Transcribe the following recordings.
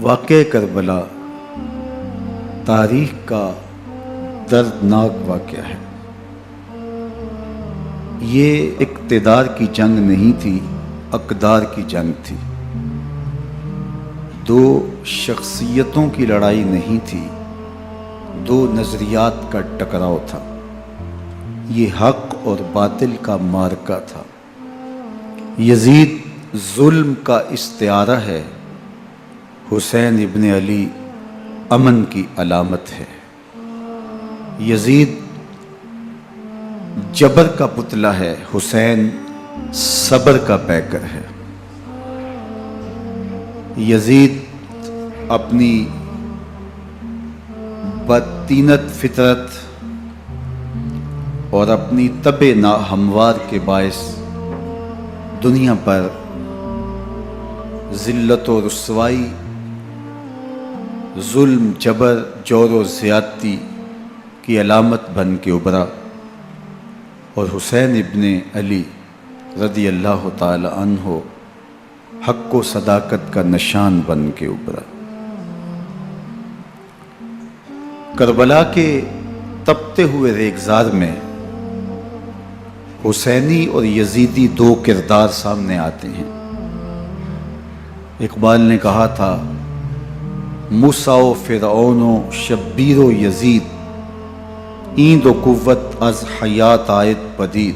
واقعہ کربلا تاریخ کا دردناک واقعہ ہے۔ یہ اقتدار کی جنگ نہیں تھی، اقدار کی جنگ تھی۔ دو شخصیتوں کی لڑائی نہیں تھی، دو نظریات کا ٹکراؤ تھا۔ یہ حق اور باطل کا معرکہ تھا۔ یزید ظلم کا استعارہ ہے، حسین ابن علی امن کی علامت ہے۔ یزید جبر کا پتلا ہے، حسین صبر کا پیکر ہے۔ یزید اپنی بدطینت فطرت اور اپنی طبع ناہموار کے باعث دنیا پر ذلت و رسوائی، ظلم، جبر، جور و زیادتی کی علامت بن کے ابھرا، اور حسین ابن علی رضی اللہ تعالی عنہ حق و صداقت کا نشان بن کے ابھرا۔ کربلا کے تپتے ہوئے ریگزار میں حسینی اور یزیدی دو کردار سامنے آتے ہیں۔ اقبال نے کہا تھا، موسیٰ و فرعون و شبیر و یزید، ایند و قوت از حیات آید پدید،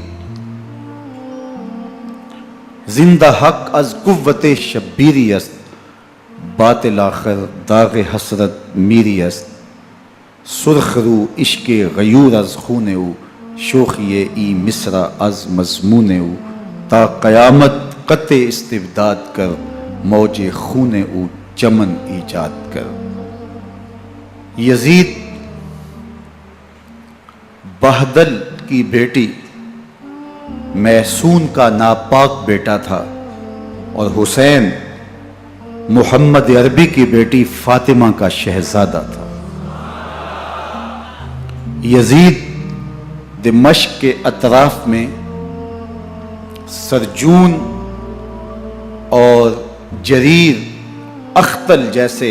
زندہ حق از قوت شبیری است، باطل آخر داغ حسرت میری است، سرخ رو عشق غیور از خون او، شوخی ای مصرع از مضمون او، تا قیامت قطع استبداد کر، موج خون او چمن ایجاد کر۔ یزید بہدل کی بیٹی محسون کا ناپاک بیٹا تھا، اور حسین محمد عربی کی بیٹی فاطمہ کا شہزادہ تھا۔ یزید دمشق کے اطراف میں سرجون اور جریر، اختل جیسے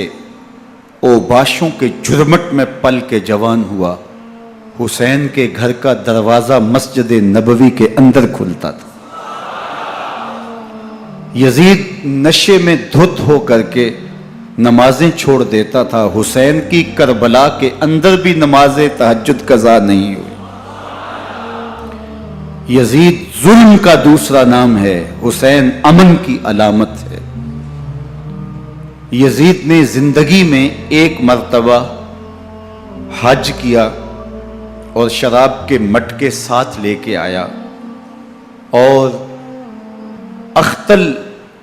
اوباشوں کے جرمٹ میں پل کے جوان ہوا۔ حسین کے گھر کا دروازہ مسجد نبوی کے اندر کھلتا تھا۔ یزید نشے میں دھت ہو کر کے نمازیں چھوڑ دیتا تھا۔ حسین کی کربلا کے اندر بھی نماز تہجد قضا نہیں ہوئی۔ یزید ظلم کا دوسرا نام ہے، حسین امن کی علامت ہے۔ یزید نے زندگی میں ایک مرتبہ حج کیا اور شراب کے مٹکے ساتھ لے کے آیا، اور اختل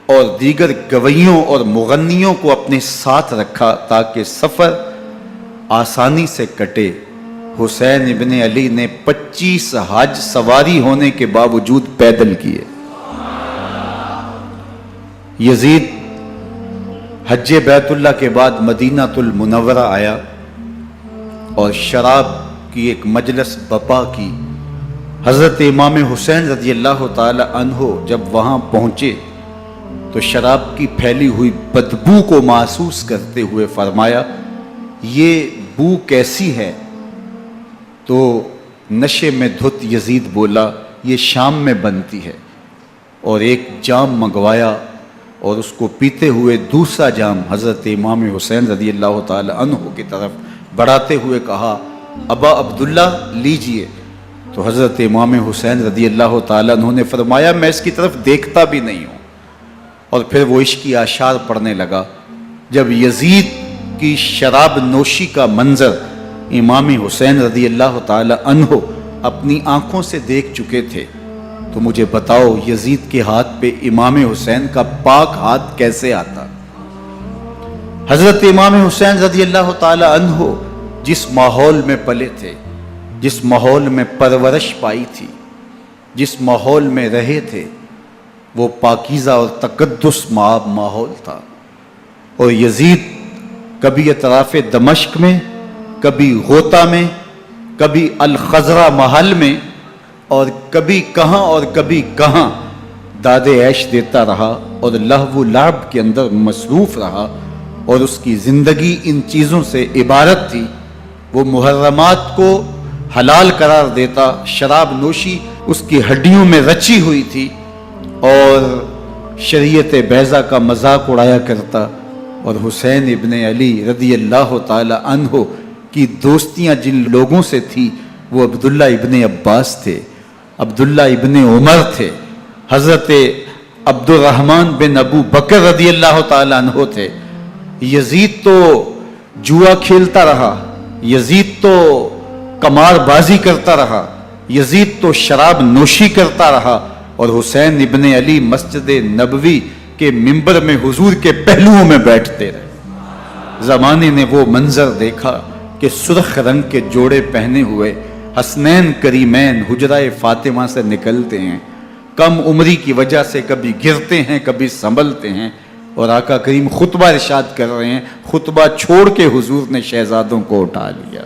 اور دیگر گویوں اور مغنیوں کو اپنے ساتھ رکھا تاکہ سفر آسانی سے کٹے۔ حسین ابن علی نے 25 حج سواری ہونے کے باوجود پیدل کیے۔ یزید حج بیت اللہ کے بعد مدینہ المنورہ آیا اور شراب کی ایک مجلس بپا کی۔ حضرت امام حسین رضی اللہ تعالی عنہ جب وہاں پہنچے تو شراب کی پھیلی ہوئی بدبو کو محسوس کرتے ہوئے فرمایا، یہ بو کیسی ہے؟ تو نشے میں دھت یزید بولا، یہ شام میں بنتی ہے، اور ایک جام منگوایا اور اس کو پیتے ہوئے دوسرا جام حضرت امام حسین رضی اللہ تعالی عنہ کی طرف بڑھاتے ہوئے کہا، ابا عبداللہ لیجئے۔ تو حضرت امام حسین رضی اللہ تعالی عنہ نے فرمایا، میں اس کی طرف دیکھتا بھی نہیں ہوں، اور پھر وہ عشقی اشعار پڑھنے لگا۔ جب یزید کی شراب نوشی کا منظر امام حسین رضی اللہ تعالی عنہ اپنی آنکھوں سے دیکھ چکے تھے تو مجھے بتاؤ، یزید کے ہاتھ پہ امام حسین کا پاک ہاتھ کیسے آتا؟ حضرت امام حسین رضی اللہ تعالی عنہ جس ماحول میں پلے تھے، جس ماحول میں پرورش پائی تھی، جس ماحول میں رہے تھے، وہ پاکیزہ اور تقدس ماحول تھا۔ اور یزید کبھی اطراف دمشق میں، کبھی غوطہ میں، کبھی الخضرہ محل میں، اور کبھی کہاں داد عیش دیتا رہا اور لہو و لعب کے اندر مصروف رہا، اور اس کی زندگی ان چیزوں سے عبارت تھی. وہ محرمات کو حلال قرار دیتا، شراب نوشی اس کی ہڈیوں میں رچی ہوئی تھی، اور شریعت بیضا کا مذاق اڑایا کرتا. اور حسین ابن علی رضی اللہ تعالی عنہ کی دوستیاں جن لوگوں سے تھی وہ عبداللہ ابن عباس تھے، عبداللہ ابن عمر تھے، حضرت عبد الرحمن بن ابو بکر رضی اللہ تعالی عنہ تھے. یزید تو جوا کھیلتا رہا، یزید تو قمار بازی کرتا رہا، یزید تو شراب نوشی کرتا رہا، اور حسین ابن علی مسجد نبوی کے ممبر میں حضور کے پہلوؤں میں بیٹھتے رہے. زمانے نے وہ منظر دیکھا کہ سرخ رنگ کے جوڑے پہنے ہوئے حسنین کریمین حجرہ فاطمہ سے نکلتے ہیں. کم عمری کی وجہ سے کبھی گرتے ہیں کبھی سنبھلتے ہیں، اور آقا کریم خطبہ ارشاد کر رہے ہیں، خطبہ چھوڑ کے حضور نے شہزادوں کو اٹھا لیا.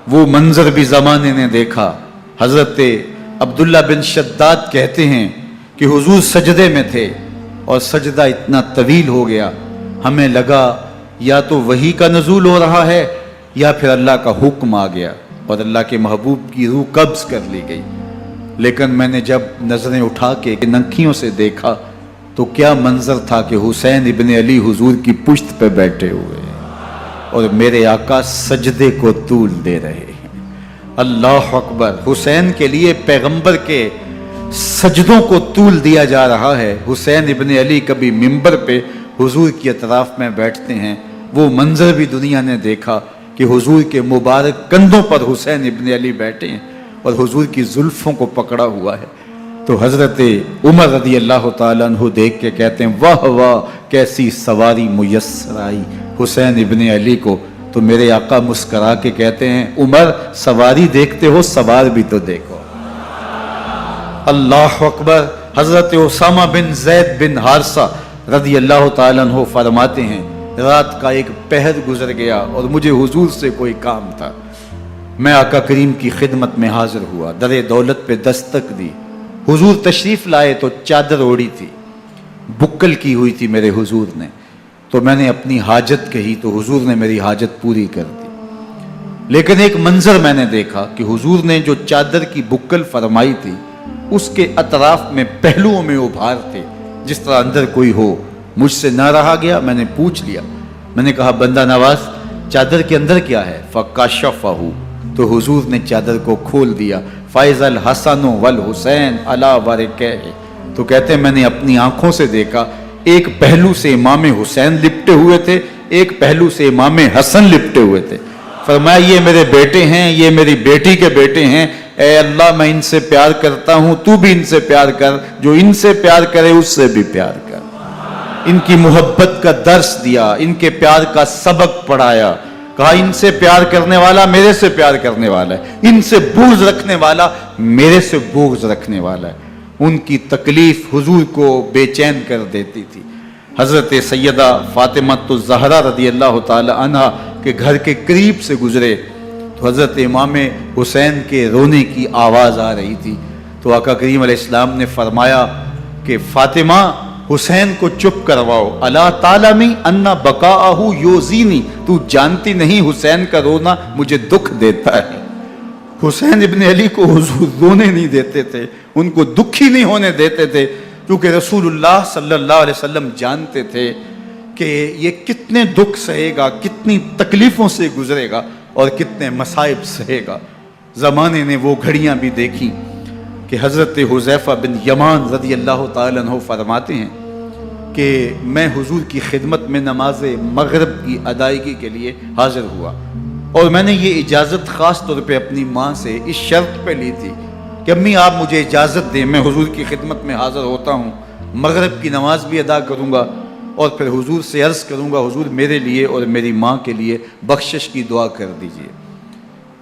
وہ منظر بھی زمانے نے دیکھا. حضرت عبداللہ بن شداد کہتے ہیں کہ حضور سجدے میں تھے اور سجدہ اتنا طویل ہو گیا، ہمیں لگا یا تو وحی کا نزول ہو رہا ہے یا پھر اللہ کا حکم آ گیا اور اللہ کے محبوب کی روح قبض کر لی گئی. لیکن میں نے جب نظریں اٹھا کے ننکیوں سے دیکھا تو کیا منظر تھا کہ حسین ابن علی حضور کی پشت پہ بیٹھے ہوئے اور میرے آقا سجدے کو طول دے رہے ہیں. اللہ اکبر. حسین کے لیے پیغمبر کے سجدوں کو طول دیا جا رہا ہے. حسین ابن علی کبھی ممبر پہ حضور کی اطراف میں بیٹھتے ہیں. وہ منظر بھی دنیا نے دیکھا کہ حضور کے مبارک کندھوں پر حسین ابن علی بیٹھے ہیں اور حضور کی زلفوں کو پکڑا ہوا ہے. تو حضرت عمر رضی اللہ تعالیٰ عنہ دیکھ کے کہتے ہیں واہ واہ کیسی سواری میسر آئی حسین ابن علی کو. تو میرے آقا مسکرا کے کہتے ہیں عمر سواری دیکھتے ہو سوار بھی تو دیکھو. اللہ اکبر. حضرت اسامہ بن زید بن حارثہ رضی اللہ تعالیٰ عنہ فرماتے ہیں رات کا ایک پہر گزر گیا اور مجھے حضور سے کوئی کام تھا. میں آقا کریم کی خدمت میں حاضر ہوا، در دولت پہ دستک دی. حضور تشریف لائے تو چادر اوڑی تھی، بکل کی ہوئی تھی میرے حضور نے. تو میں نے اپنی حاجت کہی تو حضور نے میری حاجت پوری کر دی. لیکن ایک منظر میں نے دیکھا کہ حضور نے جو چادر کی بکل فرمائی تھی اس کے اطراف میں پہلوؤں میں ابھار تھے جس طرح اندر کوئی ہو. مجھ سے نہ رہا گیا، میں نے پوچھ لیا. میں نے کہا بندہ نواز چادر کے اندر کیا ہے؟ فکشفہ. تو حضور نے چادر کو کھول دیا. فائز الحسن والحسین علی ورکہ. تو کہتے ہیں میں نے اپنی آنکھوں سے دیکھا ایک پہلو سے امام حسین لپٹے ہوئے تھے، ایک پہلو سے امام حسن لپٹے ہوئے تھے. فرمایا یہ میرے بیٹے ہیں، یہ میری بیٹی کے بیٹے ہیں. اے اللہ میں ان سے پیار کرتا ہوں، تو بھی ان سے پیار کر، جو ان سے پیار کرے اس سے بھی پیار کر. ان کی محبت کا درس دیا، ان کے پیار کا سبق پڑھایا. کہا ان سے پیار کرنے والا میرے سے پیار کرنے والا ہے، ان سے بغض رکھنے والا میرے سے بغض رکھنے والا ہے. ان کی تکلیف حضور کو بے چین کر دیتی تھی. حضرت سیدہ فاطمہ الزہرا رضی اللہ تعالی عنہ کے گھر کے قریب سے گزرے تو حضرت امام حسین کے رونے کی آواز آ رہی تھی. تو آقا کریم علیہ السلام نے فرمایا کہ فاطمہ حسین کو چپ کرواؤ. اللہ تعالیٰ انا بقاءہ یوزینی. تو جانتی نہیں حسین کا رونا مجھے دکھ دیتا ہے. حسین ابن علی کو حضور رونے نہیں دیتے تھے، ان کو دکھی نہیں ہونے دیتے تھے، کیونکہ رسول اللہ صلی اللہ علیہ وسلم جانتے تھے کہ یہ کتنے دکھ سہے گا، کتنی تکلیفوں سے گزرے گا اور کتنے مصائب سہے گا. زمانے نے وہ گھڑیاں بھی دیکھی کہ حضرت حذیفہ بن یمان رضی اللہ تعالیٰ عنہ فرماتے ہیں کہ میں حضور کی خدمت میں نماز مغرب کی ادائیگی کے لیے حاضر ہوا، اور میں نے یہ اجازت خاص طور پہ اپنی ماں سے اس شرط پہ لی تھی کہ امی آپ مجھے اجازت دیں، میں حضور کی خدمت میں حاضر ہوتا ہوں، مغرب کی نماز بھی ادا کروں گا اور پھر حضور سے عرض کروں گا حضور میرے لیے اور میری ماں کے لیے بخشش کی دعا کر دیجئے.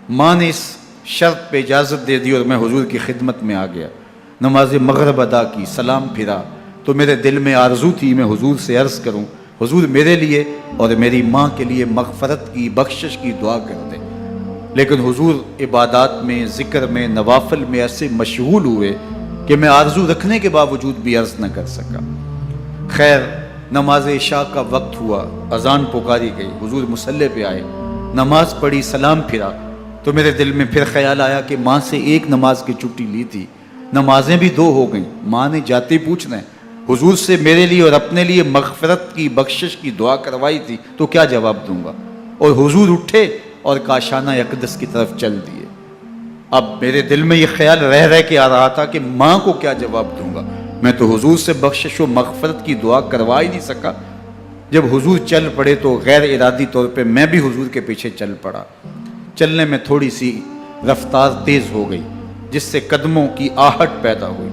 ماں نے اس شرط پہ اجازت دے دی اور میں حضور کی خدمت میں آ گیا. نماز مغرب ادا کی، سلام پھرا تو میرے دل میں آرزو تھی میں حضور سے عرض کروں حضور میرے لیے اور میری ماں کے لیے مغفرت کی بخشش کی دعا کر دیں. لیکن حضور عبادات میں، ذکر میں، نوافل میں ایسے مشغول ہوئے کہ میں آرزو رکھنے کے باوجود بھی عرض نہ کر سکا. خیر نماز عشاء کا وقت ہوا، اذان پکاری گئی، حضور مصلی پہ آئے، نماز پڑھی، سلام پھرا، تو میرے دل میں پھر خیال آیا کہ ماں سے ایک نماز کی چھٹی لی تھی، نمازیں بھی 2 ہو گئیں، ماں نے جاتے پوچھنا ہے حضور سے میرے لیے اور اپنے لیے مغفرت کی، بخشش کی دعا کروائی تھی، تو کیا جواب دوں گا؟ اور حضور اٹھے اور کاشانہ اقدس کی طرف چل دیے۔ اب میرے دل میں یہ خیال رہ کے آ رہا تھا کہ ماں کو کیا جواب دوں گا؟ میں تو حضور سے بخشش و مغفرت کی دعا کروا ہی نہیں سکا۔ جب حضور چل پڑے تو غیر ارادی طور پہ میں بھی حضور کے پیچھے چل پڑا۔ چلنے میں تھوڑی سی رفتار تیز ہو گئی، جس سے قدموں کی آہٹ پیدا ہوئی،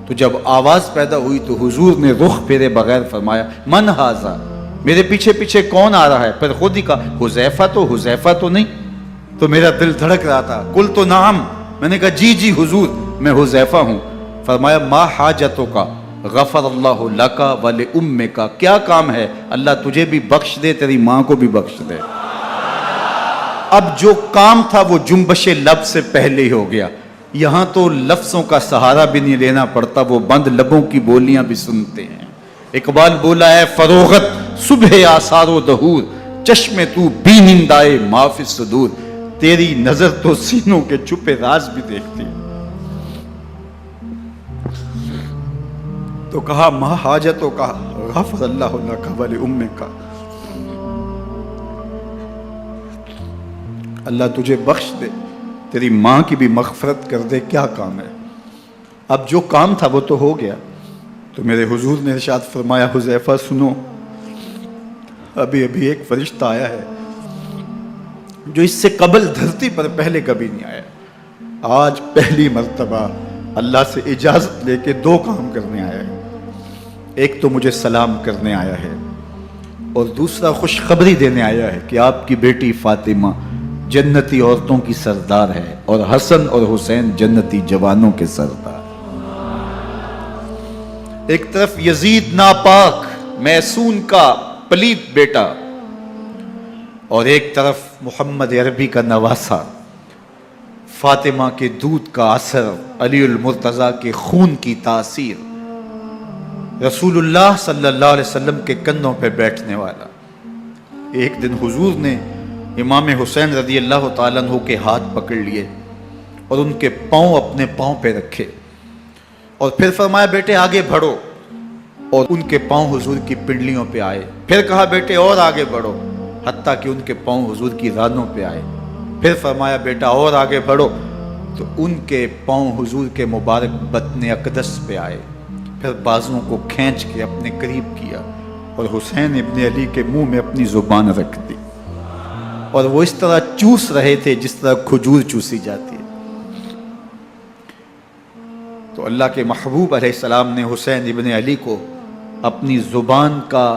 تو جب آواز پیدا ہوئی تو حضور نے رخ پھیرے بغیر فرمایا من ھذا، میرے پیچھے پیچھے کون آ رہا ہے؟ پھر خود ہی کہا حذیفہ تو نہیں؟ تو میرا دل دھڑک رہا تھا، قلت نعم، میں نے کہا جی حضور میں حذیفہ ہوں۔ فرمایا ما حاجتک غفر اللہ لک ولامک، کیا کام ہے؟ اللہ تجھے بھی بخش دے، تیری ماں کو بھی بخش دے۔ اب جو کام تھا وہ جنبش لب سے پہلے ہی ہو گیا، یہاں تو لفظوں کا سہارا بھی نہیں لینا پڑتا، وہ بند لبوں کی بولیاں بھی سنتے ہیں۔ اقبال بولا ہے فروغت صبح آثار و دہور، چشم تو بینندائے ما فی الصدور، تیری نظر تو سینوں کے چھپے راز بھی دیکھتی ہے۔ تو کہا ما حاجتوں کا غفر اللہ لک ولامک، اللہ تجھے بخش دے، تیری ماں کی بھی مغفرت کر دے، کیا کام ہے؟ اب جو کام تھا وہ تو ہو گیا۔ تو میرے حضور نے ارشاد فرمایا حذیفہ سنو، ابھی ایک فرشتہ آیا ہے جو اس سے قبل دھرتی پر پہلے کبھی نہیں آیا، آج پہلی مرتبہ اللہ سے اجازت لے کے 2 کام کرنے آیا ہے۔ ایک تو مجھے سلام کرنے آیا ہے، اور دوسرا خوشخبری دینے آیا ہے کہ آپ کی بیٹی فاطمہ جنتی عورتوں کی سردار ہے، اور حسن اور حسین جنتی جوانوں کے سردار۔ ایک طرف یزید ناپاک محسون کا پلیت بیٹا، اور ایک طرف محمد عربی کا نواسا، فاطمہ کے دودھ کا اثر، علی المرتضیٰ کے خون کی تاثیر، رسول اللہ صلی اللہ علیہ وسلم کے کندھوں پہ بیٹھنے والا۔ ایک دن حضور نے امام حسین رضی اللہ تعالیٰ عنہ کے ہاتھ پکڑ لیے اور ان کے پاؤں اپنے پاؤں پہ رکھے، اور پھر فرمایا بیٹے آگے بڑھو، اور ان کے پاؤں حضور کی پنڈلیوں پہ آئے۔ پھر کہا بیٹے اور آگے بڑھو، حتیٰ کہ ان کے پاؤں حضور کی رانوں پہ آئے۔ پھر فرمایا بیٹا اور آگے بڑھو، تو ان کے پاؤں حضور کے مبارک بطن اقدس پہ آئے۔ پھر بازوں کو کھینچ کے اپنے قریب کیا، اور حسین ابن علی کے منہ میں اپنی زبان رکھ دی، اور وہ اس طرح چوس رہے تھے جس طرح کھجور چوسی جاتی ہے۔ تو اللہ کے محبوب علیہ السلام نے حسین ابن علی کو اپنی زبان کا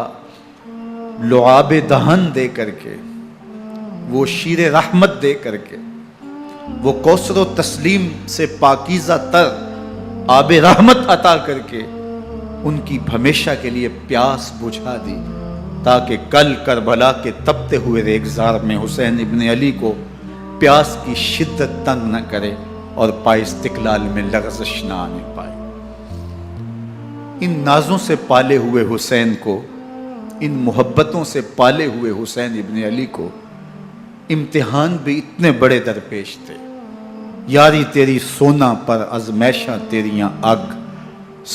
لعاب دہن دے کر کے، وہ شیر رحمت دے کر کے، وہ کوثر و تسلیم سے پاکیزہ تر آب رحمت عطا کر کے ان کی ہمیشہ کے لیے پیاس بجھا دی، تاکہ کل کربلا کے تپتے ہوئے ریگزار میں حسین ابن علی کو پیاس کی شدت تنگ نہ کرے اور پائے استقلال میں لغزش نہ آنے پائے۔ ان نازوں سے پالے ہوئے حسین کو، ان محبتوں سے پالے ہوئے حسین ابن علی کو امتحان بھی اتنے بڑے درپیش تھے۔ یاری تیری سونا پر ازمیشاں تیریاں اگ،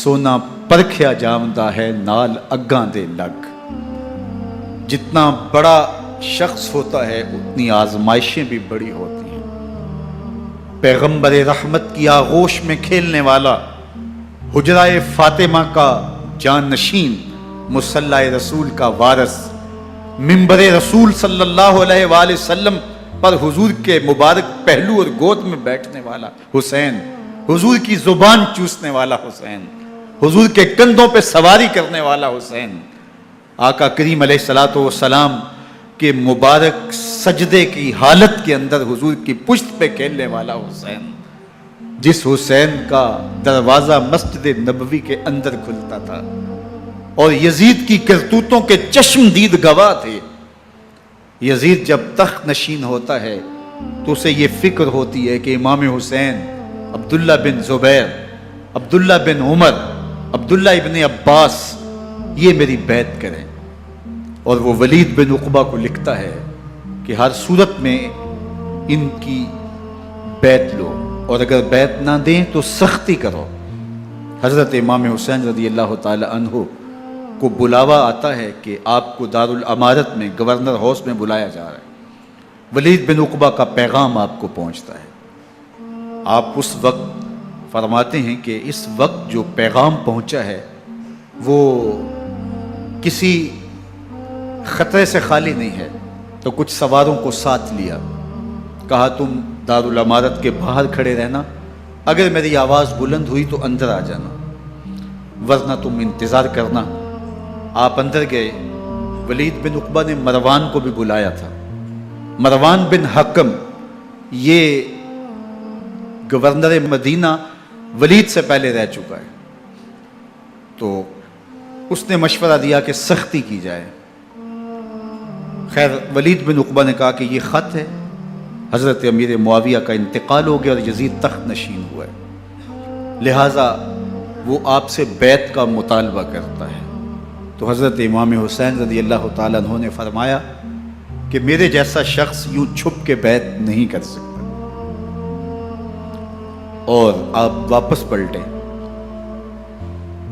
سونا پرکھیا جامدہ ہے نال اگاں دے لگ۔ جتنا بڑا شخص ہوتا ہے اتنی آزمائشیں بھی بڑی ہوتی ہیں۔ پیغمبر رحمت کی آغوش میں کھیلنے والا، حجرہ فاطمہ کا جانشین، مصلی رسول کا وارث، منبر رسول صلی اللہ علیہ وآلہ وسلم پر حضور کے مبارک پہلو اور گود میں بیٹھنے والا حسین، حضور کی زبان چوسنے والا حسین، حضور کے کندھوں پہ سواری کرنے والا حسین، آقا کریم علیہ الصلوۃ والسلام کے مبارک سجدے کی حالت کے اندر حضور کی پشت پہ کھیلنے والا حسین، جس حسین کا دروازہ مسجد نبوی کے اندر کھلتا تھا اور یزید کی کرتوتوں کے چشمدید گواہ تھے۔ یزید جب تخت نشین ہوتا ہے تو اسے یہ فکر ہوتی ہے کہ امام حسین، عبداللہ بن زبیر، عبداللہ بن عمر، عبداللہ ابن عباس یہ میری بیعت کریں. اور وہ ولید بن عقبہ کو لکھتا ہے کہ ہر صورت میں ان کی بیعت لو، اور اگر بیعت نہ دیں تو سختی کرو. حضرت امام حسین رضی اللہ تعالی عنہ کو بلاوا آتا ہے کہ آپ کو دارالامارت میں گورنر ہاؤس میں بلایا جا رہا ہے. ولید بن عقبہ کا پیغام آپ کو پہنچتا ہے. آپ اس وقت فرماتے ہیں کہ اس وقت جو پیغام پہنچا ہے وہ کسی خطرے سے خالی نہیں ہے. تو کچھ سواروں کو ساتھ لیا، کہا تم دارالامارت کے باہر کھڑے رہنا، اگر میری آواز بلند ہوئی تو اندر آ جانا، ورنہ تم انتظار کرنا. آپ اندر گئے. ولید بن عقبہ نے مروان کو بھی بلایا تھا. مروان بن حکم یہ گورنر مدینہ ولید سے پہلے رہ چکا ہے، تو اس نے مشورہ دیا کہ سختی کی جائے. خیر ولید بن عقبہ نے کہا کہ یہ خط ہے، حضرت امیر معاویہ کا انتقال ہو گیا اور یزید تخت نشین ہوا ہے، لہٰذا وہ آپ سے بیعت کا مطالبہ کرتا ہے. تو حضرت امام حسین رضی اللہ تعالیٰ عنہ نے فرمایا کہ میرے جیسا شخص یوں چھپ کے بیعت نہیں کر سکتا. اور آپ واپس پلٹے.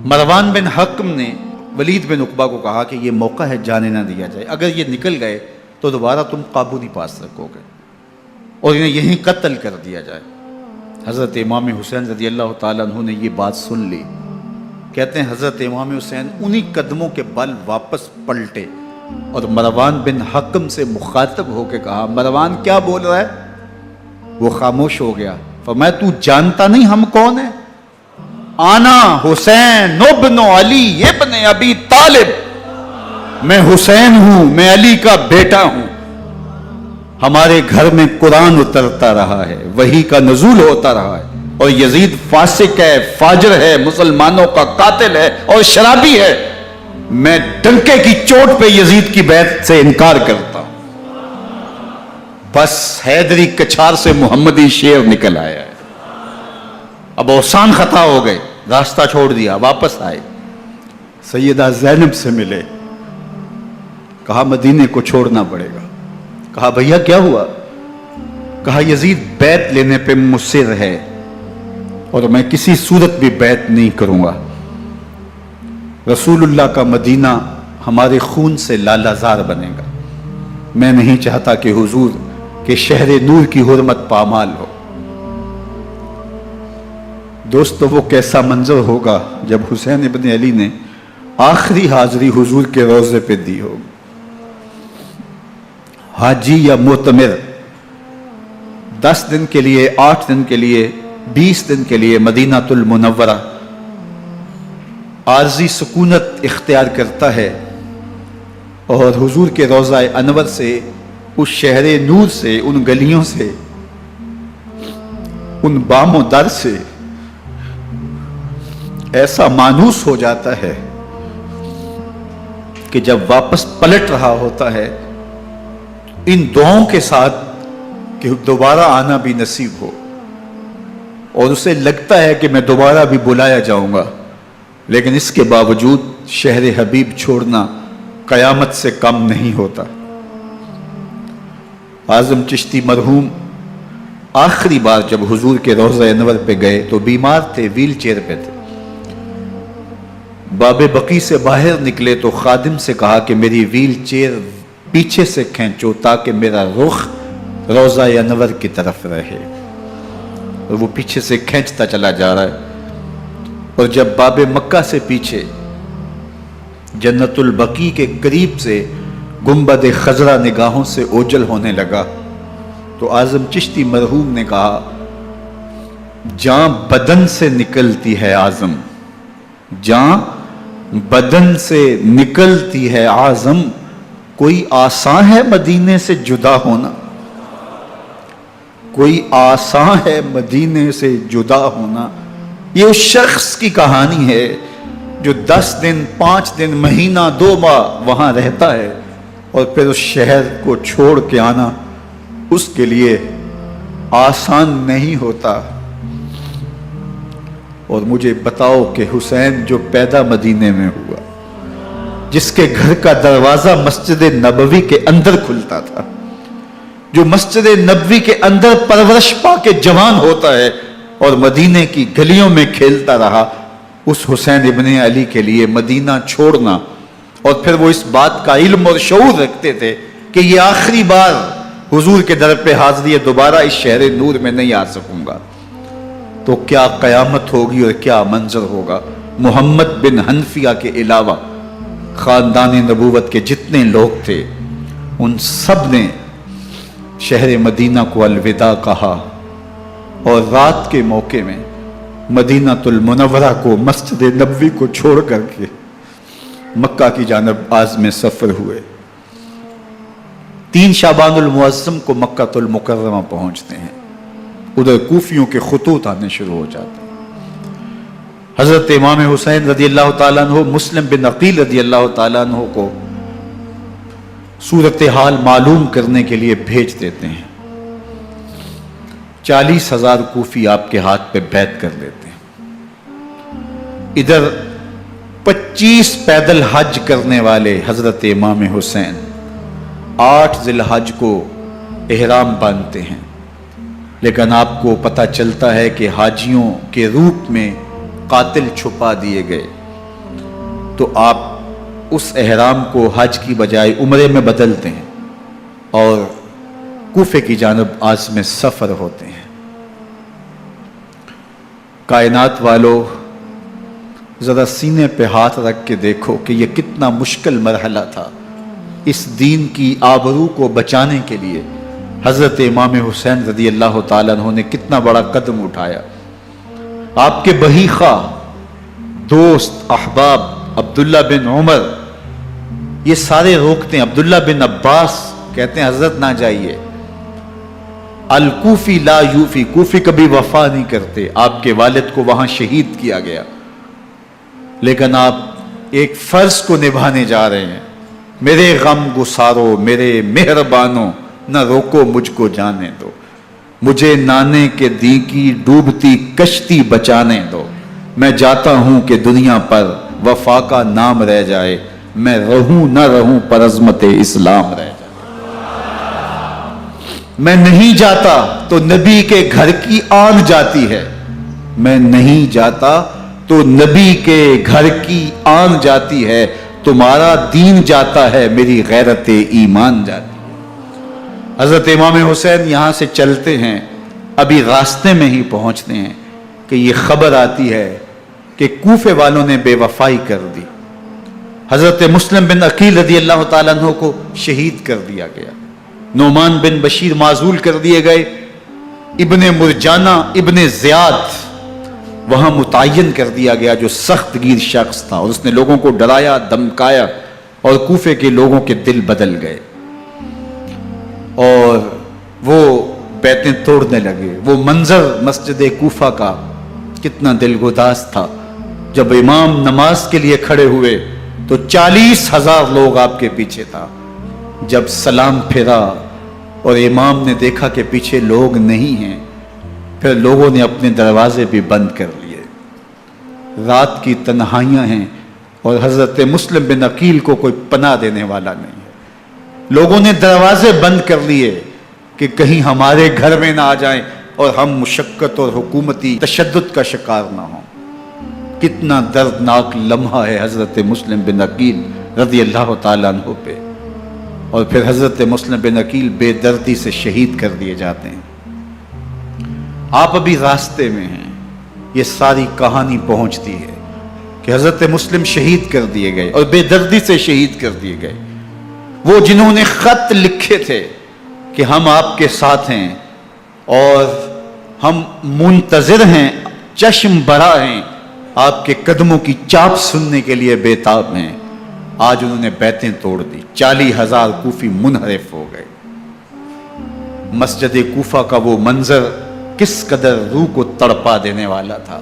مروان بن حکم نے ولید بن عقبہ کو کہا کہ یہ موقع ہے جانے نہ دیا جائے، اگر یہ نکل گئے تو دوبارہ تم قابو نہیں پا سکو گے اور انہیں یہیں قتل کر دیا جائے. حضرت امام حسین رضی اللہ تعالیٰ عنہ نے یہ بات سن لی. کہتے ہیں حضرت امام حسین انہی قدموں کے بل واپس پلٹے اور مروان بن حکم سے مخاطب ہو کے کہا مروان کیا بول رہا ہے؟ وہ خاموش ہو گیا. فرمایا تو جانتا نہیں ہم کون ہیں؟ آنا حسین ابن علی ابن ابی طالب، میں حسین ہوں، میں علی کا بیٹا ہوں. ہمارے گھر میں قرآن اترتا رہا ہے، وحی کا نزول ہوتا رہا ہے، اور یزید فاسق ہے، فاجر ہے، مسلمانوں کا قاتل ہے اور شرابی ہے. میں ڈنکے کی چوٹ پہ یزید کی بیعت سے انکار کرتا ہوں. بس حیدری کچھار سے محمدی شیر نکل آیا ہے. اب اوسان خطا ہو گئے، راستہ چھوڑ دیا، واپس آئے. سیدہ زینب سے ملے، کہا مدینے کو چھوڑنا پڑے گا. کہا بھیا کیا ہوا؟ کہا یزید بیعت لینے پہ مصر ہے اور میں کسی صورت بھی بیعت نہیں کروں گا. رسول اللہ کا مدینہ ہمارے خون سے لالہ زار بنے گا. میں نہیں چاہتا کہ حضور کے شہر نور کی حرمت پامال ہو. دوستو وہ کیسا منظر ہوگا جب حسین ابن علی نے آخری حاضری حضور کے روضے پہ دی ہوگی. حاجی یا معتمر 10 دن کے لیے، 8 دن کے لیے، 20 دن کے لیے مدینہ المنورہ عارضی سکونت اختیار کرتا ہے اور حضور کے روضہ انور سے، اس شہر نور سے، ان گلیوں سے، ان بام و در سے ایسا مانوس ہو جاتا ہے کہ جب واپس پلٹ رہا ہوتا ہے ان دعاؤں کے ساتھ کہ دوبارہ آنا بھی نصیب ہو، اور اسے لگتا ہے کہ میں دوبارہ بھی بلایا جاؤں گا، لیکن اس کے باوجود شہر حبیب چھوڑنا قیامت سے کم نہیں ہوتا. اعظم چشتی مرحوم آخری بار جب حضور کے روضہ انور پہ گئے تو بیمار تھے، ویل چیئر پہ تھے. باب بقی سے باہر نکلے تو خادم سے کہا کہ میری ویل چیئر پیچھے سے کھینچو تاکہ میرا رخ روضہ انور کی طرف رہے. اور وہ پیچھے سے کھینچتا چلا جا رہا ہے. اور جب باب مکہ سے پیچھے جنت البقیع کے قریب سے گنبد خضرا نگاہوں سے اوجل ہونے لگا تو اعظم چشتی مرحوم نے کہا جان بدن سے نکلتی ہے اعظم، جان بدن سے نکلتی ہے اعظم، کوئی آسان ہے مدینے سے جدا ہونا، کوئی آسان ہے مدینے سے جدا ہونا. یہ اس شخص کی کہانی ہے جو 10 دن 5 دن مہینہ 2 ماہ وہاں رہتا ہے اور پھر اس شہر کو چھوڑ کے آنا اس کے لیے آسان نہیں ہوتا. اور مجھے بتاؤ کہ حسین جو پیدا مدینے میں ہوا، جس کے گھر کا دروازہ مسجد نبوی کے اندر کھلتا تھا، جو مسجد نبوی کے اندر پرورش پا کے جوان ہوتا ہے اور مدینے کی گلیوں میں کھیلتا رہا، اس حسین ابن علی کے لیے مدینہ چھوڑنا، اور پھر وہ اس بات کا علم اور شعور رکھتے تھے کہ یہ آخری بار حضور کے در پہ حاضری ہے، دوبارہ اس شہر نور میں نہیں آ سکوں گا، تو کیا قیامت ہوگی اور کیا منظر ہوگا۔ محمد بن حنفیہ کے علاوہ خاندان نبوت کے جتنے لوگ تھے ان سب نے شہر مدینہ کو الوداع کہا، اور رات کے موقع میں مدینہ المنورہ کو، مسجد نبوی کو چھوڑ کر کے مکہ کی جانب عازم سفر ہوئے۔ 3 شعبان المعظم کو مکہ المکرمہ پہنچتے ہیں، ادھر کوفیوں کے خطوط آنے شروع ہو جاتے ہیں۔ حضرت امام حسین رضی اللہ تعالیٰ عنہ مسلم بن عقیل رضی اللہ تعالیٰ عنہ کو صورتحال معلوم کرنے کے لیے بھیج دیتے ہیں۔ 40,000 کوفی آپ کے ہاتھ پہ بیعت کر لیتے ہیں۔ ادھر 25 پیدل حج کرنے والے حضرت امام حسین 8 ذی الحج کو احرام باندھتے ہیں، لیکن آپ کو پتہ چلتا ہے کہ حاجیوں کے روپ میں قاتل چھپا دیے گئے، تو آپ اس احرام کو حج کی بجائے عمرے میں بدلتے ہیں اور کوفے کی جانب عازم سفر ہوتے ہیں۔ کائنات والو، ذرا سینے پہ ہاتھ رکھ کے دیکھو کہ یہ کتنا مشکل مرحلہ تھا۔ اس دین کی آبرو کو بچانے کے لیے حضرت امام حسین رضی اللہ تعالیٰ عنہ نے کتنا بڑا قدم اٹھایا۔ آپ کے بہیخہ، دوست، احباب عبداللہ بن عمر یہ سارے روکتے ہیں، عبداللہ بن عباس کہتے ہیں حضرت نہ جائیے، الکوفی لا یوفی، کوفی کبھی وفا نہیں کرتے، آپ کے والد کو وہاں شہید کیا گیا، لیکن آپ ایک فرض کو نبھانے جا رہے ہیں، میرے غم گسارو، میرے مہربانوں، نہ روکو مجھ کو جانے دو، مجھے نانے کے دی کی ڈوبتی کشتی بچانے دو، میں جاتا ہوں کہ دنیا پر وفا کا نام رہ جائے، میں رہوں نہ رہوں پر عظمت اسلام رہ جائے۔ میں نہیں جاتا تو نبی کے گھر کی آن جاتی ہے، میں نہیں جاتا تو نبی کے گھر کی آن جاتی ہے، تمہارا دین جاتا ہے، میری غیرت ایمان جاتی ہے۔ حضرت امام حسین یہاں سے چلتے ہیں، ابھی راستے میں ہی پہنچتے ہیں کہ یہ خبر آتی ہے کہ کوفے والوں نے بے وفائی کر دی، حضرت مسلم بن عقیل رضی اللہ تعالیٰ عنہ کو شہید کر دیا گیا، نعمان بن بشیر معزول کر دیے گئے، ابن مرجانہ ابن زیاد وہاں متعین کر دیا گیا جو سخت گیر شخص تھا، اور اس نے لوگوں کو ڈرایا، دھمکایا، اور کوفے کے لوگوں کے دل بدل گئے اور وہ بیتیں توڑنے لگے۔ وہ منظر مسجد کوفہ کا کتنا دلگداز تھا، جب امام نماز کے لیے کھڑے ہوئے تو 40,000 لوگ آپ کے پیچھے تھا۔ جب سلام پھیرا اور امام نے دیکھا کہ پیچھے لوگ نہیں ہیں، پھر لوگوں نے اپنے دروازے بھی بند کر لیے۔ رات کی تنہائیاں ہیں اور حضرت مسلم بن عقیل کو کوئی پناہ دینے والا نہیں ہے، لوگوں نے دروازے بند کر لیے کہ کہیں ہمارے گھر میں نہ آ جائیں اور ہم مشقت اور حکومتی تشدد کا شکار نہ ہوں۔ کتنا دردناک لمحہ ہے حضرت مسلم بن عقیل رضی اللہ تعالیٰ عنہ پہ، اور پھر حضرت مسلم بن عقیل بے دردی سے شہید کر دیے جاتے ہیں۔ آپ ابھی راستے میں ہیں، یہ ساری کہانی پہنچتی ہے کہ حضرت مسلم شہید کر دیے گئے اور بے دردی سے شہید کر دیے گئے۔ وہ جنہوں نے خط لکھے تھے کہ ہم آپ کے ساتھ ہیں اور ہم منتظر ہیں، چشم بڑا ہیں، آپ کے قدموں کی چاپ سننے کے لیے بےتاب ہیں، آج انہوں نے بیتیں توڑ دی، 40,000 کوفی منحرف ہو گئے۔ مسجد کوفہ کا وہ منظر کس قدر روح کو تڑپا دینے والا تھا۔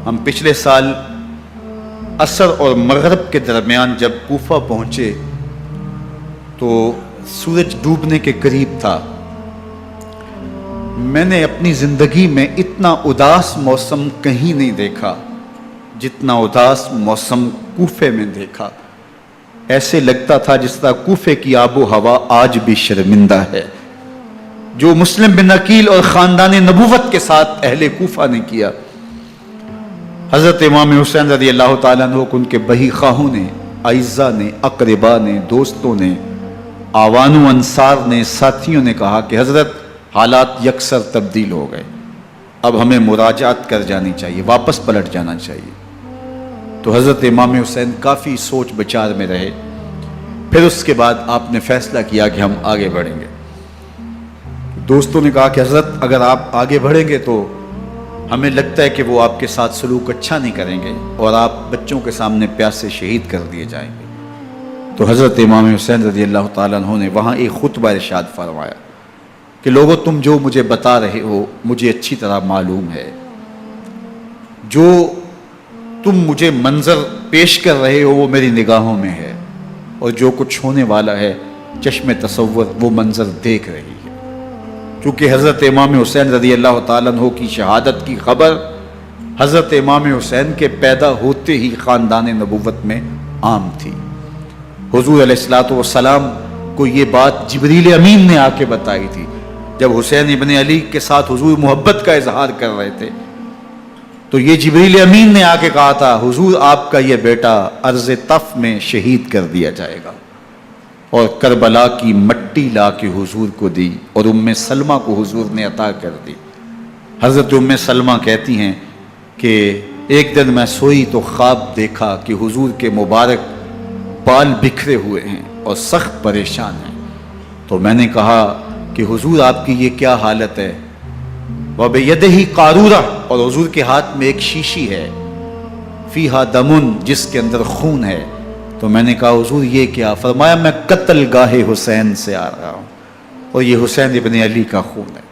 ہم پچھلے سال عصر اور مغرب کے درمیان جب کوفہ پہنچے تو سورج ڈوبنے کے قریب تھا۔ میں نے اپنی زندگی میں اتنا اداس موسم کہیں نہیں دیکھا جتنا اداس موسم کوفے میں دیکھا۔ ایسے لگتا تھا جس طرح کوفے کی آب و ہوا آج بھی شرمندہ ہے. جو مسلم بن عقیل اور خاندان نبوت کے ساتھ اہل کوفہ نے کیا، حضرت امام حسین رضی اللہ تعالیٰ عنہ کو ان کے بہی خواہوں نے، اعزاء نے، اقربا نے، دوستوں نے، آوان و انصار نے، ساتھیوں نے کہا کہ حضرت حالات یکسر تبدیل ہو گئے، اب ہمیں مراجعت کر جانی چاہیے، واپس پلٹ جانا چاہیے. تو حضرت امام حسین کافی سوچ بچار میں رہے. پھر اس کے بعد آپ نے فیصلہ کیا کہ ہم آگے بڑھیں گے. دوستوں نے کہا کہ حضرت اگر آپ آگے بڑھیں گے تو ہمیں لگتا ہے کہ وہ آپ کے ساتھ سلوک اچھا نہیں کریں گے اور آپ بچوں کے سامنے پیاسے شہید کر دیے جائیں گے. تو حضرت امام حسین رضی اللہ تعالیٰ عنہ نے وہاں ایک خطبہ ارشاد فرمایا کہ لوگوں، تم جو مجھے بتا رہے ہو مجھے اچھی طرح معلوم ہے. جو تم مجھے منظر پیش کر رہے ہو وہ میری نگاہوں میں ہے، اور جو کچھ ہونے والا ہے چشم تصور وہ منظر دیکھ رہی ہے. کیونکہ حضرت امام حسین رضی اللہ تعالیٰ عنہ کی شہادت کی خبر حضرت امام حسین کے پیدا ہوتے ہی خاندان نبوت میں عام تھی. حضور علیہ الصلوۃ والسلام کو یہ بات جبریل امین نے آ کے بتائی تھی جب حسین ابن علی کے ساتھ حضور محبت کا اظہار کر رہے تھے. تو یہ جبریل امین نے آ کے کہا تھا حضور آپ کا یہ بیٹا ارض طف میں شہید کر دیا جائے گا، اور کربلا کی مٹی لا کے حضور کو دی اور ام سلمہ کو حضور نے عطا کر دی. حضرت ام سلمہ کہتی ہیں کہ ایک دن میں سوئی تو خواب دیکھا کہ حضور کے مبارک بال بکھرے ہوئے ہیں اور سخت پریشان ہیں. تو میں نے کہا کہ حضور آپ کی یہ کیا حالت ہے؟ وَبِيَدِهِ قَارُورَةٌ، اور حضور کے ہاتھ میں ایک شیشی ہے، فیہا دمن، جس کے اندر خون ہے. تو میں نے کہا حضور یہ کیا؟ فرمایا میں قتل گاہ حسین سے آ رہا ہوں اور یہ حسین ابن علی کا خون ہے.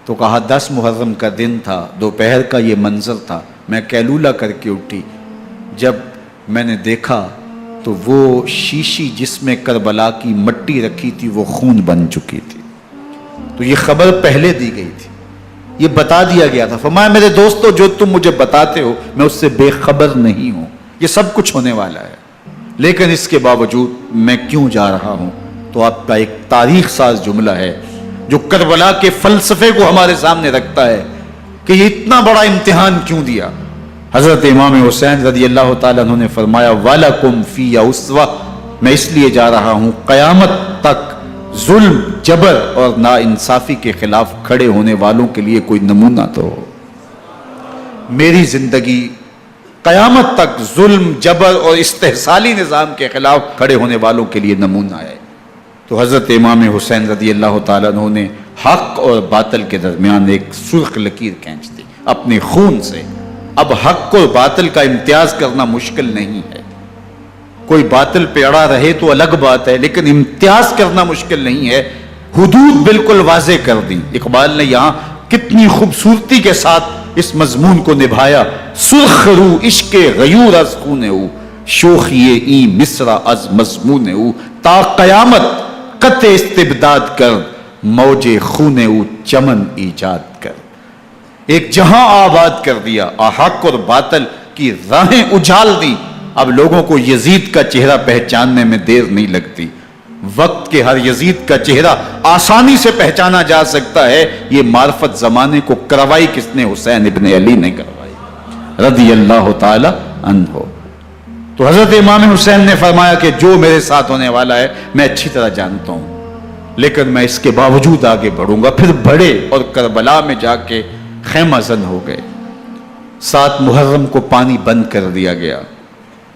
تو کہا 10 محرم کا دن تھا، دوپہر کا یہ منظر تھا، میں کیلولہ کر کے اٹھی. جب میں نے دیکھا تو وہ شیشی جس میں کربلا کی مٹی رکھی تھی وہ خون بن چکی تھی. تو یہ خبر پہلے دی گئی تھی، یہ بتا دیا گیا تھا. فرمایا میرے دوستو جو تم مجھے بتاتے ہو میں اس سے بے خبر نہیں ہوں، یہ سب کچھ ہونے والا ہے، لیکن اس کے باوجود میں کیوں جا رہا ہوں؟ تو آپ کا ایک تاریخ ساز جملہ ہے جو کربلا کے فلسفے کو ہمارے سامنے رکھتا ہے کہ یہ اتنا بڑا امتحان کیوں دیا. حضرت امام حسین رضی اللہ تعالیٰ عنہ نے فرمایا وَلَكُمْ فِيَّ أُسْوَةٌ، میں اس لیے جا رہا ہوں قیامت تک ظلم، جبر اور ناانصافی کے خلاف کھڑے ہونے والوں کے لیے کوئی نمونہ تو ہو. میری زندگی قیامت تک ظلم، جبر اور استحصالی نظام کے خلاف کھڑے ہونے والوں کے لیے نمونہ ہے. تو حضرت امام حسین رضی اللہ تعالیٰ عنہ نے حق اور باطل کے درمیان ایک سرخ لکیر کھینچ دی اپنے خون سے. اب حق اور باطل کا امتیاز کرنا مشکل نہیں ہے، کوئی باطل پہ اڑا رہے تو الگ بات ہے، لیکن امتیاز کرنا مشکل نہیں ہے. حدود بالکل واضح کر دی. اقبال نے یہاں کتنی خوبصورتی کے ساتھ اس مضمون کو نبھایا. سرخ رو عشق غیور از خون او، شوخی این مصرع از مضمون او، تا قیامت قطع استبداد کر، موج خون او چمن ایجاد کر. ایک جہاں آباد کر دیا، حق اور باطل کی راہیں اجال دی. اب لوگوں کو یزید کا چہرہ پہچاننے میں دیر نہیں لگتی. وقت کے ہر یزید کا چہرہ آسانی سے پہچانا جا سکتا ہے. یہ معرفت زمانے کو کروائی کس نے؟ حسین ابن علی نے کروائی رضی اللہ تعالی عنہ. تو حضرت امام حسین نے فرمایا کہ جو میرے ساتھ ہونے والا ہے میں اچھی طرح جانتا ہوں، لیکن میں اس کے باوجود آگے بڑھوں گا. پھر بڑھے اور کربلا میں جا کے خیمہ زن ہو گئے. 7 محرم کو پانی بند کر دیا گیا.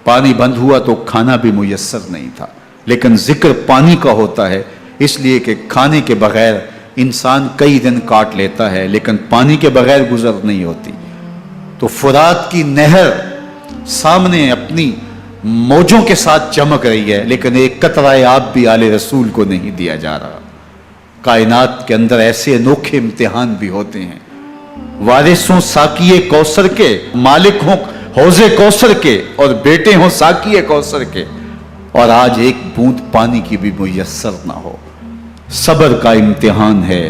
پانی بند ہوا تو کھانا بھی میسر نہیں تھا، لیکن ذکر پانی کا ہوتا ہے اس لیے کہ کھانے کے بغیر انسان کئی دن کاٹ لیتا ہے، لیکن پانی کے بغیر گزر نہیں ہوتی. تو فرات کی نہر سامنے اپنی موجوں کے ساتھ چمک رہی ہے، لیکن ایک قطرہ آب بھی آل رسول کو نہیں دیا جا رہا. کائنات کے اندر ایسے انوکھے امتحان بھی ہوتے ہیں. وارثوں ساقی کوثر کے، مالک ہوں حوض کوثر کے، اور بیٹے ہوں ساقی کوثر کے، اور آج ایک بوند پانی کی بھی میسر نہ ہو. صبر کا امتحان ہے،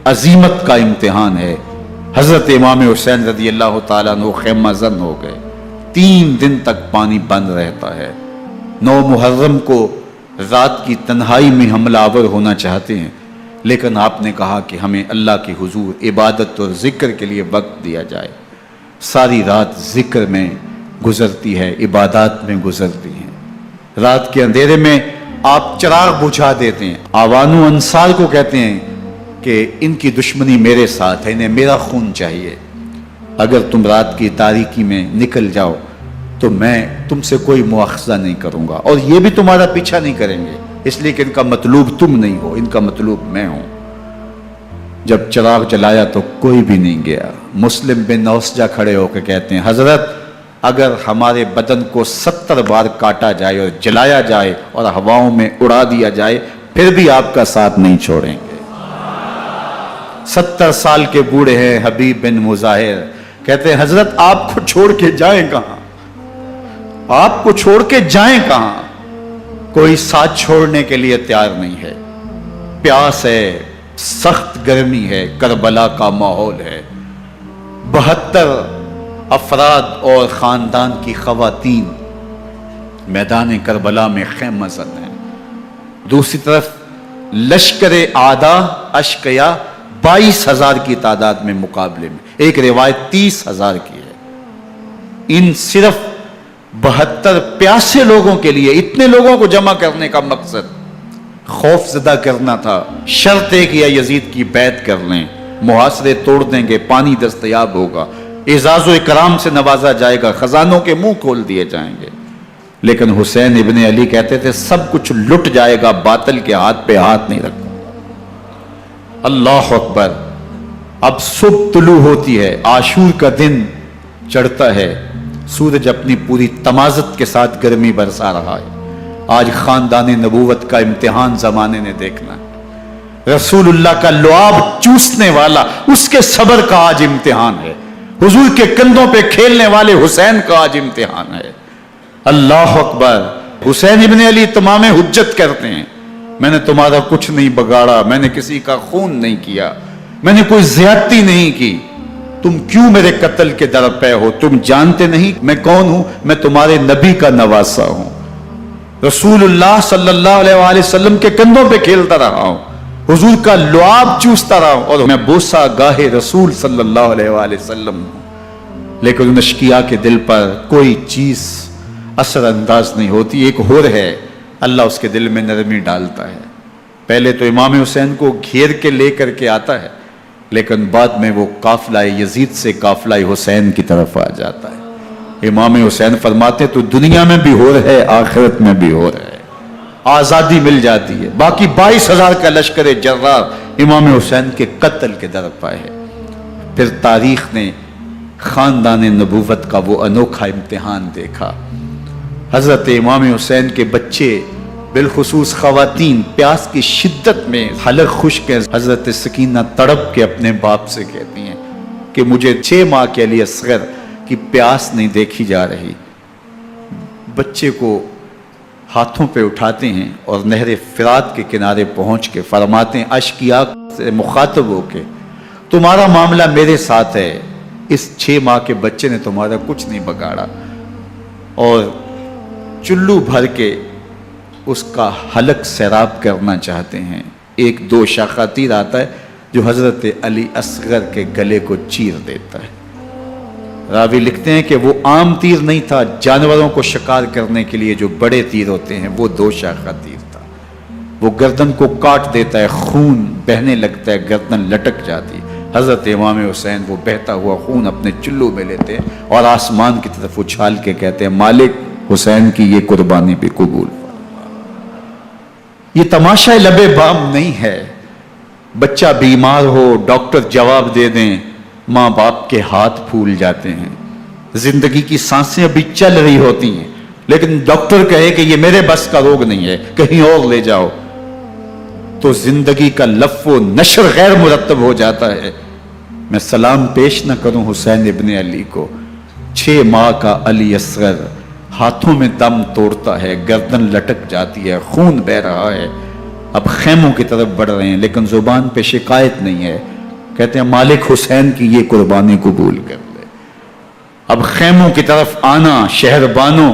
عزیمت کا امتحان ہے. حضرت امام حسین رضی اللہ تعالیٰ عنہ خیمہ زن ہو گئے. 3 دن تک پانی بند رہتا ہے. 9 محرم کو رات کی تنہائی میں حملہ آور ہونا چاہتے ہیں، لیکن آپ نے کہا کہ ہمیں اللہ کے حضور عبادت اور ذکر کے لیے وقت دیا جائے۔ ساری رات ذکر میں گزرتی ہے، عبادات میں گزرتی ہے۔ رات کے اندھیرے میں آپ چراغ بجھا دیتے ہیں۔ آوان و انصار کو کہتے ہیں کہ ان کی دشمنی میرے ساتھ ہے، انہیں میرا خون چاہیے، اگر تم رات کی تاریکی میں نکل جاؤ تو میں تم سے کوئی مواخذہ نہیں کروں گا، اور یہ بھی تمہارا پیچھا نہیں کریں گے، اس لیے کہ ان کا مطلوب تم نہیں ہو، ان کا مطلوب میں ہوں۔ جب چراغ جلایا تو کوئی بھی نہیں گیا۔ مسلم بن نوسجہ کھڑے ہو کے کہتے ہیں حضرت اگر ہمارے بدن کو 70 بار کاٹا جائے اور جلایا جائے اور ہواؤں میں اڑا دیا جائے پھر بھی آپ کا ساتھ نہیں چھوڑیں گے۔ 70 سال کے بوڑھے ہیں حبیب بن مظاہر، کہتے ہیں حضرت آپ کو چھوڑ کے جائیں کہاں، آپ کو چھوڑ کے جائیں کہاں؟ کوئی ساتھ چھوڑنے کے لیے تیار نہیں ہے۔ پیاس ہے، سخت گرمی ہے، کربلا کا ماحول ہے، 72 افراد اور خاندان کی خواتین میدان کربلا میں خیمہ زن ہیں۔ دوسری طرف لشکر اعداء اشقیا 22,000 کی تعداد میں مقابلے میں، ایک روایت 30,000 کی ہے۔ ان صرف 72 پیاسے لوگوں کے لیے اتنے لوگوں کو جمع کرنے کا مقصد خوف زدہ کرنا تھا۔ شرط ہے کہ یا یزید کی بیعت کر لیں، محاصرے توڑ دیں گے، پانی دستیاب ہوگا، اعزاز و اکرام سے نوازا جائے گا، خزانوں کے منہ کھول دیے جائیں گے۔ لیکن حسین ابن علی کہتے تھے سب کچھ لٹ جائے گا، باطل کے ہاتھ پہ ہاتھ نہیں رکھوں۔ اللہ اکبر۔ اب صبح طلوع ہوتی ہے، عاشور کا دن چڑھتا ہے، سورج اپنی پوری تمازت کے ساتھ گرمی برسا رہا ہے۔ آج خاندان نبوت کا امتحان زمانے نے دیکھنا ہے۔ رسول اللہ کا لعاب چوسنے والا اس کے صبر کا آج امتحان ہے، حضور کے کندھوں پہ کھیلنے والے حسین کا آج امتحان ہے۔ اللہ اکبر۔ حسین ابن علی تمام حجت کرتے ہیں میں نے تمہارا کچھ نہیں بگاڑا، میں نے کسی کا خون نہیں کیا، میں نے کوئی زیادتی نہیں کی، تم کیوں میرے قتل کے در پہ ہو؟ تم جانتے نہیں میں کون ہوں؟ میں تمہارے نبی کا نواسا ہوں، رسول اللہ صلی اللہ علیہ وآلہ وسلم کے کندھوں پہ کھیلتا رہا ہوں، حضور کا لعاب چوستا رہا ہوں، اور میں بوسہ گاہے رسول صلی اللہ علیہ وآلہ وسلم ہوں۔ لیکن ان اشقیاء کے دل پر کوئی چیز اثر انداز نہیں ہوتی۔ ایک ہور ہے، اللہ اس کے دل میں نرمی ڈالتا ہے۔ پہلے تو امام حسین کو گھیر کے لے کر کے آتا ہے، لیکن بعد میں وہ قافلہ یزید سے قافلہ حسین کی طرف آ جاتا ہے۔ امام حسین فرماتے تو دنیا میں بھی ہو رہے، آخرت میں بھی ہو رہے، آزادی مل جاتی ہے۔ باقی 22,000 کا لشکر جرار امام حسین کے قتل کے در پہ ہے۔ پھر تاریخ نے خاندان نبوت کا وہ انوکھا امتحان دیکھا۔ حضرت امام حسین کے بچے بالخصوص خواتین پیاس کی شدت میں حلق خشک ہے۔ حضرت سکینہ تڑپ کے اپنے باپ سے کہتی ہیں کہ مجھے 6 ماہ کے علی اصغر کی پیاس نہیں دیکھی جا رہی۔ بچے کو ہاتھوں پہ اٹھاتے ہیں اور نہر فرات کے کنارے پہنچ کے فرماتے ہیں اشقیاء سے مخاطب ہو کے تمہارا معاملہ میرے ساتھ ہے، اس 6 ماہ کے بچے نے تمہارا کچھ نہیں بگاڑا، اور چلو بھر کے اس کا حلق سیراب کرنا چاہتے ہیں۔ ایک 2 شاخہ تیر آتا ہے جو حضرت علی اصغر کے گلے کو چیر دیتا ہے۔ راوی لکھتے ہیں کہ وہ عام تیر نہیں تھا، جانوروں کو شکار کرنے کے لیے جو بڑے تیر ہوتے ہیں وہ 2 شاخہ تیر تھا۔ وہ گردن کو کاٹ دیتا ہے، خون بہنے لگتا ہے، گردن لٹک جاتی ہے۔ حضرت امام حسین وہ بہتا ہوا خون اپنے چلو میں لیتے ہیں اور آسمان کی طرف اچھال کے کہتے ہیں مالک حسین کی یہ قربانی بھی قبول۔ یہ تماشا لبے بام نہیں ہے، بچہ بیمار ہو ڈاکٹر جواب دے دیں، ماں باپ کے ہاتھ پھول جاتے ہیں، زندگی کی سانسیں ابھی چل رہی ہوتی ہیں لیکن ڈاکٹر کہے کہ یہ میرے بس کا روگ نہیں ہے، کہیں اور لے جاؤ، تو زندگی کا لف و نشر غیر مرتب ہو جاتا ہے۔ میں سلام پیش نہ کروں حسین ابن علی کو، 6 ماہ کا علی اصغر ہاتھوں میں دم توڑتا ہے، گردن لٹک جاتی ہے، خون بہ رہا ہے، اب خیموں کی طرف بڑھ رہے ہیں لیکن زبان پہ شکایت نہیں ہے، کہتے ہیں مالک حسین کی یہ قربانی قبول کر لے۔ اب خیموں کی طرف آنا، شہر بانوں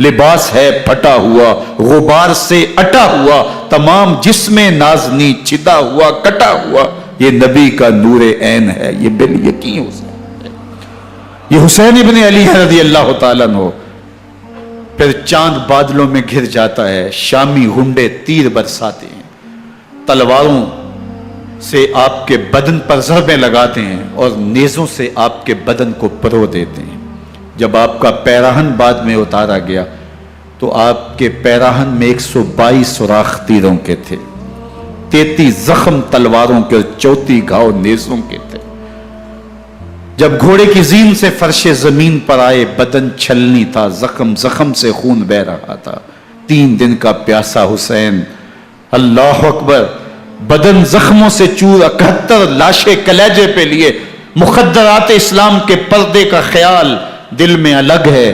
لباس ہے پھٹا ہوا غبار سے اٹا ہوا، تمام جسم نازنی چھدا ہوا کٹا ہوا، یہ نبی کا نور عین ہے، یہ بالیقین حسین ہے، یہ حسین ابن علی رضی اللہ تعالیٰ عنہ۔ پھر چاند بادلوں میں گھر جاتا ہے، شامی ہنڈے تیر برساتے ہیں، تلواروں سے آپ کے بدن پر ضربیں لگاتے ہیں اور نیزوں سے آپ کے بدن کو پرو دیتے ہیں۔ جب آپ کا پیراہن بعد میں اتارا گیا تو آپ کے پیراہن میں 122 سوراخ تیروں کے تھے، 33 زخم تلواروں کے اور 34 گھاؤ نیزوں کے تھے۔ جب گھوڑے کی زین سے فرش زمین پر آئے، بدن چھلنی تھا، زخم زخم سے خون بہ رہا تھا، 3 دن کا پیاسا حسین، اللہ اکبر، بدن زخموں سے چور، 71 لاشیں کلیجے پہ لیے، مخدرات اسلام کے پردے کا خیال دل میں الگ ہے،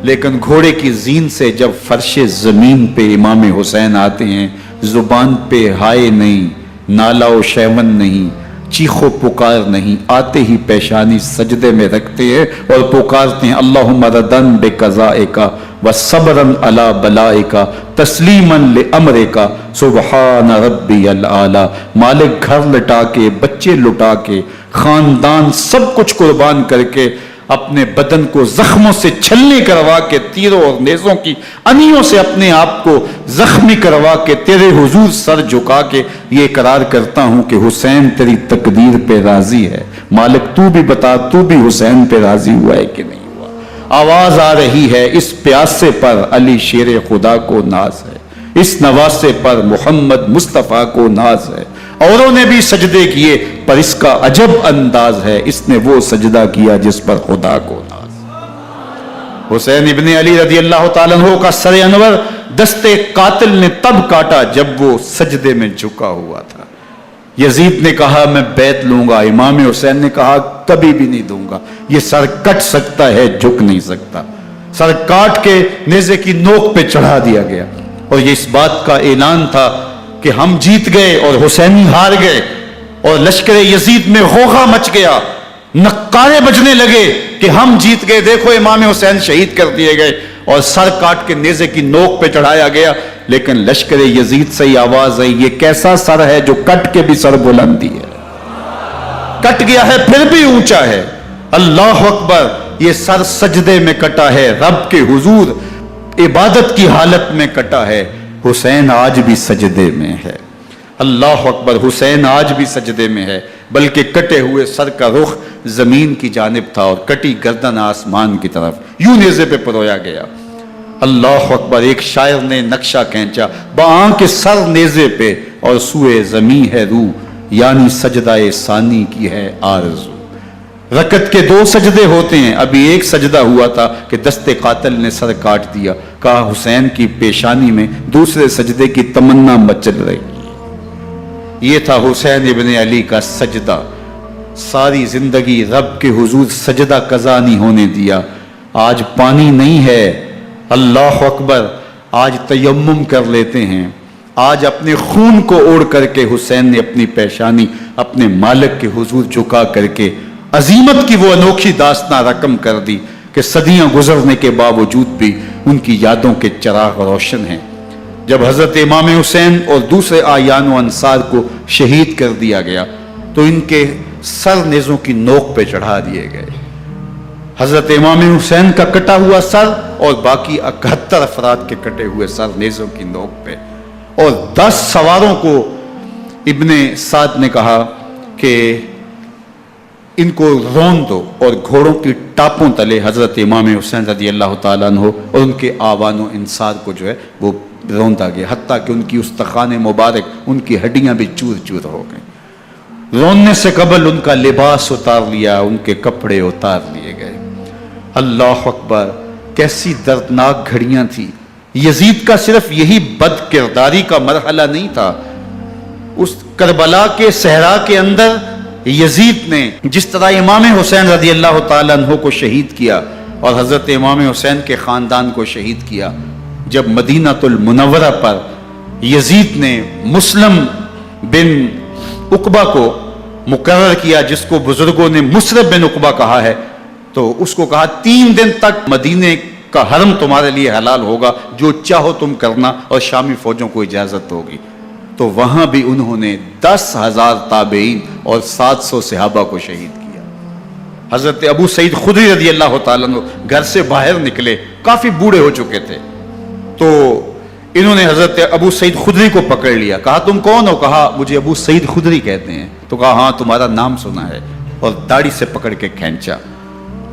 لیکن گھوڑے کی زین سے جب فرش زمین پہ امام حسین آتے ہیں، زبان پہ ہائے نہیں، نالا و شیون نہیں، چیخ و پکار نہیں، آتے ہی پیشانی سجدے میں رکھتے ہیں اور پکارتے ہیں اللہم ردن بقضائک وصبرن علی بلائک تسلیما لامرک سبحان ربی الاعلی۔ مالک گھر لٹا کے، بچے لٹا کے، خاندان سب کچھ قربان کر کے، اپنے بدن کو زخموں سے چھلنی کروا کے، تیروں اور نیزوں کی انیوں سے اپنے آپ کو زخمی کروا کے، تیرے حضور سر جھکا کے یہ اقرار کرتا ہوں کہ حسین تیری تقدیر پہ راضی ہے، مالک تو بھی بتا، تو بھی حسین پہ راضی ہوا ہے کہ نہیں ہوا۔ آواز آ رہی ہے، اس پیاسے پر علی شیر خدا کو ناز ہے، اس نواسے پر محمد مصطفیٰ کو ناز ہے، اوروں نے بھی سجدے کیے پر اس کا عجب انداز ہے، اس نے وہ سجدہ کیا جس پر خدا کو ناز۔ حسین ابن علی رضی اللہ تعالیٰ عنہ کا سر انور دستے قاتل نے تب کاٹا جب وہ سجدے میں جھکا ہوا تھا۔ یزید نے کہا میں بیعت لوں گا، امام حسین نے کہا کبھی بھی نہیں دوں گا، یہ سر کٹ سکتا ہے جھک نہیں سکتا۔ سر کاٹ کے نیزے کی نوک پہ چڑھا دیا گیا اور یہ اس بات کا اعلان تھا کہ ہم جیت گئے اور حسینی ہار گئے، اور لشکر یزید میں غوغا مچ گیا، نقارے بجنے لگے کہ ہم جیت گئے، دیکھو امام حسین شہید کر دیے گئے، اور سر کاٹ کے نیزے کی نوک پہ چڑھایا گیا۔ لیکن لشکر یزید سے ہی آواز آئی یہ کیسا سر ہے جو کٹ کے بھی سر بلندی ہے، کٹ گیا ہے پھر بھی اونچا ہے، اللہ اکبر، یہ سر سجدے میں کٹا ہے، رب کے حضور عبادت کی حالت میں کٹا ہے۔ حسین آج بھی سجدے میں ہے، اللہ اکبر، حسین آج بھی سجدے میں ہے، بلکہ کٹے ہوئے سر کا رخ زمین کی جانب تھا اور کٹی گردن آسمان کی طرف، یوں نیزے پہ پرویا گیا۔ اللہ اکبر، ایک شاعر نے نقشہ کھینچا، بآنکھ سر نیزے پہ اور سوئے زمین ہے روح، یعنی سجدہ ثانی کی ہے آرزو۔ رکعت کے 2 سجدے ہوتے ہیں، ابھی ایک سجدہ ہوا تھا کہ دستے قاتل نے سر کاٹ دیا، کہا حسین کی پیشانی میں دوسرے سجدے کی تمنا مچل رہی۔ یہ تھا حسین ابن علی کا سجدہ، ساری زندگی رب کے حضور سجدہ قضا نہیں ہونے دیا۔ آج پانی نہیں ہے، اللہ اکبر، آج تیمم کر لیتے ہیں، آج اپنے خون کو اوڑھ کر کے حسین نے اپنی پیشانی اپنے مالک کے حضور جھکا کر کے عظیمت کی وہ انوکھی داستان رقم کر دی کہ صدیاں گزرنے کے باوجود بھی ان کی یادوں کے چراغ روشن ہیں۔ جب حضرت امام حسین اور دوسرے آیان و انصار کو شہید کر دیا گیا تو ان کے سر نیزوں کی نوک پہ چڑھا دیے گئے، حضرت امام حسین کا کٹا ہوا سر اور باقی 71 افراد کے کٹے ہوئے سر نیزوں کی نوک پہ، اور 10 سواروں کو ابن سعد نے کہا کہ ان کو رون دو، اور گھوڑوں کی ٹاپوں تلے حضرت امام حسین رضی اللہ تعالیٰ عنہ اور ان کے آوان و انصار کو جو ہے وہ روندا گیا، حتیٰ کہ ان کی استخوان مبارک، ان کی ہڈیاں بھی چور چور ہو گئیں۔ روننے سے قبل ان کا لباس اتار لیا، ان کے کپڑے اتار لیے گئے۔ اللہ اکبر، کیسی دردناک گھڑیاں تھیں۔ یزید کا صرف یہی بد کرداری کا مرحلہ نہیں تھا، اس کربلا کے صحرا کے اندر یزید نے جس طرح امام حسین رضی اللہ تعالیٰ عنہ کو شہید کیا اور حضرت امام حسین کے خاندان کو شہید کیا، جب مدینہ المنورہ پر یزید نے مسلم بن عقبہ کو مقرر کیا، جس کو بزرگوں نے مصرب بن عقبہ کہا ہے، تو اس کو کہا 3 دن تک مدینے کا حرم تمہارے لیے حلال ہوگا، جو چاہو تم کرنا، اور شامی فوجوں کو اجازت ہوگی۔ تو وہاں بھی انہوں نے 10,000 تابعین اور 700 صحابہ کو شہید کیا۔ حضرت ابو سعید خدری رضی اللہ تعالیٰ عنہ گھر سے باہر نکلے، کافی بوڑھے ہو چکے تھے، تو انہوں نے حضرت ابو سعید خدری کو پکڑ لیا، کہا تم کون ہو؟ کہا مجھے ابو سعید خدری کہتے ہیں۔ تو کہا ہاں تمہارا نام سنا ہے، اور داڑھی سے پکڑ کے کھینچا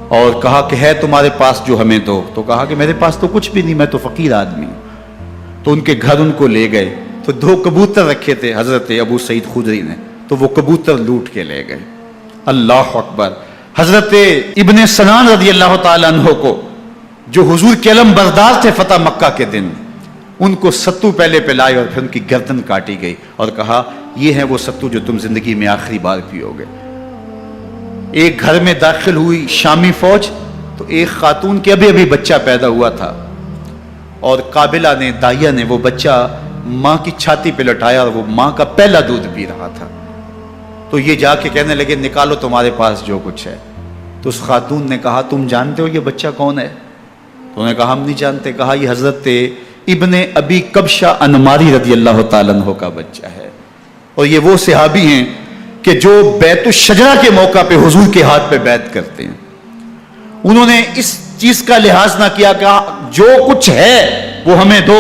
اور کہا کہ ہے تمہارے پاس جو ہمیں دو؟ تو کہا کہ میرے پاس تو کچھ بھی نہیں، میں تو فقیر آدمی ہوں۔ تو ان کے گھر ان کو لے گئے، تو 2 کبوتر رکھے تھے حضرت ابو سعید خدری نے، تو وہ کبوتر لوٹ کے لے گئے۔ اللہ اکبر۔ حضرت ابن سنان رضی اللہ تعالیٰ عنہ کو، جو حضور کے علم بردار تھے فتح مکہ کے دن، ان کو ستو پہلے پلائے اور پھر ان کی گردن کاٹی گئی، اور کہا یہ ہے وہ ستو جو تم زندگی میں آخری بار پیو گے۔ ایک گھر میں داخل ہوئی شامی فوج، تو ایک خاتون کے ابھی ابھی بچہ پیدا ہوا تھا، اور قابلہ نے، دائیا نے وہ بچہ ماں کی چھاتی پہ لٹایا، اور وہ ماں کا پہلا دودھ پی رہا تھا۔ تو یہ جا کے کہنے لگے نکالو تمہارے پاس جو کچھ ہے۔ تو اس خاتون نے کہا تم جانتے ہو یہ بچہ کون ہے؟ تو انہوں نے کہا ہم نہیں جانتے۔ کہا یہ حضرت ابن ابی کبشہ انماری رضی اللہ تعالیٰ عنہ کا بچہ ہے، اور یہ وہ صحابی ہیں کہ جو بیت الشجرہ کے موقع پہ حضور کے ہاتھ پہ بیعت کرتے ہیں۔ انہوں نے اس چیز کا لحاظ نہ کیا کہ جو کچھ ہے وہ ہمیں دو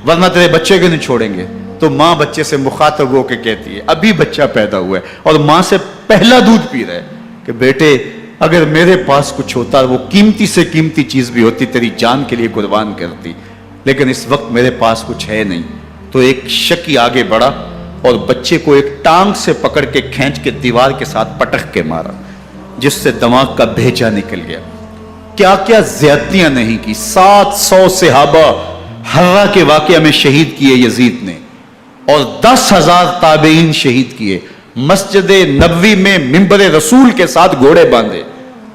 ورنہ تیرے بچے کو نہیں چھوڑیں گے۔ تو ماں بچے سے مخاطب ہو کے کہتی ہے، ابھی بچہ پیدا ہوا ہے اور ماں سے پہلا دودھ پی رہا ہے، کہ بیٹے اگر میرے پاس کچھ ہوتا، وہ قیمتی سے قیمتی چیز بھی ہوتی، تیری جان کے لیے قربان کرتی، لیکن اس وقت میرے پاس کچھ ہے نہیں۔ تو ایک شکی آگے بڑھا اور بچے کو ایک ٹانگ سے پکڑ کے کھینچ کے دیوار کے ساتھ پٹک کے مارا، جس سے دماغ کا بھیجا نکل گیا۔ کیا کیا زیادتیاں نہیں کی۔ 700 صحابہ حرہ کے واقعہ میں شہید کیے یزید نے، اور 10,000 تابعین شہید کیے۔ مسجد نبوی میں ممبر رسول کے ساتھ گھوڑے باندھے،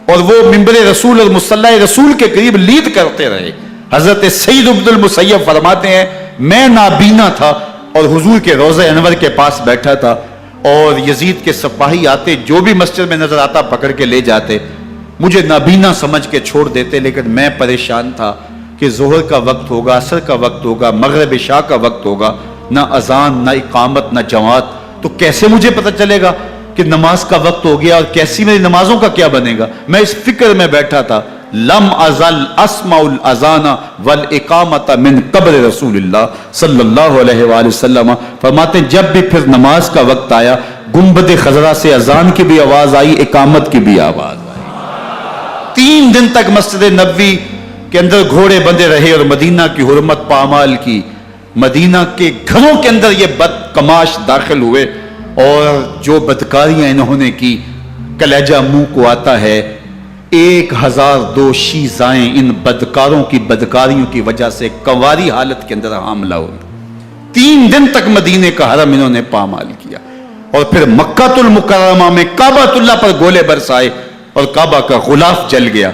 اور وہ ممبر رسول اور مصلی رسول کے قریب لید کرتے رہے۔ حضرت سید عبد المسیب فرماتے ہیں میں نابینا تھا اور حضور کے روضہ انور کے پاس بیٹھا تھا، اور یزید کے سپاہی آتے، جو بھی مسجد میں نظر آتا پکڑ کے لے جاتے، مجھے نابینا سمجھ کے چھوڑ دیتے، لیکن میں پریشان تھا کہ ظہر کا وقت ہوگا، عصر کا وقت ہوگا، مغرب عشاء کا وقت ہوگا، نہ اذان، نہ اقامت، نہ جماعت، تو کیسے مجھے پتہ چلے گا کہ نماز کا وقت ہو گیا، اور کیسی میری نمازوں کا کیا بنے گا؟ میں اس فکر میں بیٹھا تھا۔ لم ازل اسمع الاذان والاقامت من قبر رسول اللہ صلی اللہ علیہ وآلہ وسلم۔ فرماتے ہیں جب بھی پھر نماز کا وقت آیا، گنبد خضرا سے اذان کی بھی آواز آئی، اقامت کی بھی آواز آئی۔ 3 دن تک مسجد نبوی کے اندر گھوڑے بندے رہے، اور مدینہ کی حرمت پامال کی۔ مدینہ کے گھروں کے اندر یہ بدکماش داخل ہوئے، اور جو بدکاریاں انہوں نے کی کلیجہ منہ کو آتا ہے۔ 1002 شیزائیں ان بدکاروں کی بدکاریوں کی وجہ سے کنواری حالت کے اندر حاملہ ہوئی۔ 3 دن تک مدینے کا حرم انہوں نے پامال کیا، اور پھر مکہ المکرمہ میں کعبۃ اللہ پر گولے برسائے، اور کعبہ کا غلاف جل گیا۔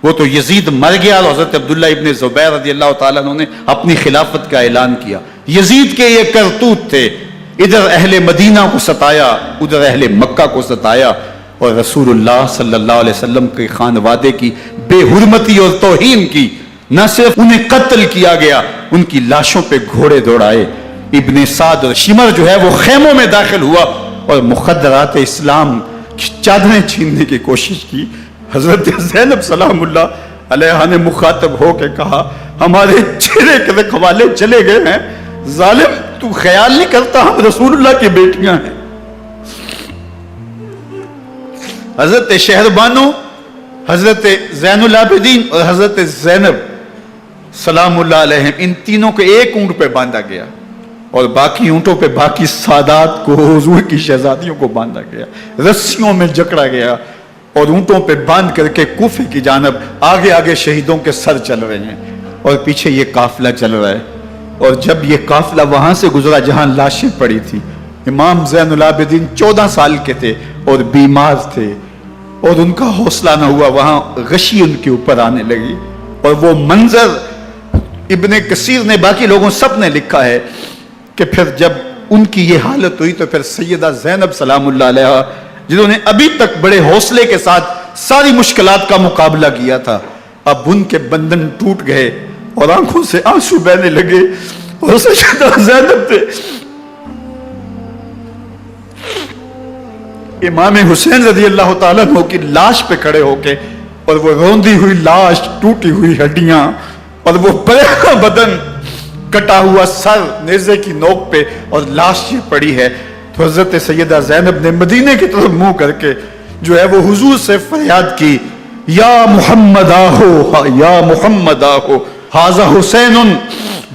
وہ تو یزید مر گیا، اور حضرت عبداللہ ابن زبیر رضی اللہ تعالیٰ عنہ نے اپنی خلافت کا اعلان کیا۔ یزید کے یہ کرتوت تھے، ادھر اہل مدینہ کو ستایا، ادھر اہل مکہ کو ستایا، اور رسول اللہ صلی اللہ علیہ وسلم کے خانوادے کی بے حرمتی اور توہین کی۔ نہ صرف انہیں قتل کیا گیا، ان کی لاشوں پہ گھوڑے دوڑائے۔ ابن سعد اور شمر جو ہے وہ خیموں میں داخل ہوا اور مخدرات اسلام کی چادریں چھیننے کی کوشش کی۔ حضرت زینب سلام اللہ علیہ نے مخاطب ہو کے کہا ہمارے چہرے کے رکھوالے چلے گئے ہیں، ظالم تو خیال نہیں کرتا ہم رسول اللہ کی بیٹیاں ہیں۔ حضرت شہربانو، حضرت زین العابدین اور حضرت زینب سلام اللہ علیہ، ان تینوں کو ایک اونٹ پہ باندھا گیا، اور باقی اونٹوں پہ باقی سادات کو، حضور کی شہزادیوں کو باندھا گیا، رسیوں میں جکڑا گیا، اور اونٹوں پہ باندھ کر کے کوفے کی جانب آگے آگے شہیدوں کے سر چل رہے ہیں، اور پیچھے یہ قافلہ چل رہا ہے۔ اور جب یہ قافلہ وہاں سے گزرا جہاں لاشیں پڑی تھی، امام زین العابدین 14 سال کے تھے اور بیمار تھے، اور ان کا حوصلہ نہ ہوا، وہاں غشی ان کے اوپر آنے لگی، اور وہ منظر ابن کثیر نے، باقی لوگوں سب نے لکھا ہے کہ پھر جب ان کی یہ حالت ہوئی تو پھر سیدہ زینب سلام اللہ علیہ، جنہوں نے ابھی تک بڑے حوصلے کے ساتھ ساری مشکلات کا مقابلہ کیا تھا، اب ان کے بندھن ٹوٹ گئے اور آنکھوں سے آنسو بہنے لگے، اور سیدہ زینب تھے امام حسین رضی اللہ تعالیٰ عنہ کی لاش پہ کھڑے ہو کے، اور وہ روندی ہوئی لاش، ٹوٹی ہوئی ہڈیاں، اور وہ بڑا بدن، کٹا ہوا سر نیزے کی نوک پہ، اور لاش یہ پڑی ہے. تو حضرت سیدہ زینب نے مدینے کی طرف منہ کر کے جو ہے وہ حضور سے فریاد کی، یا محمد آہو، یا محمد آہو، ھذا حسین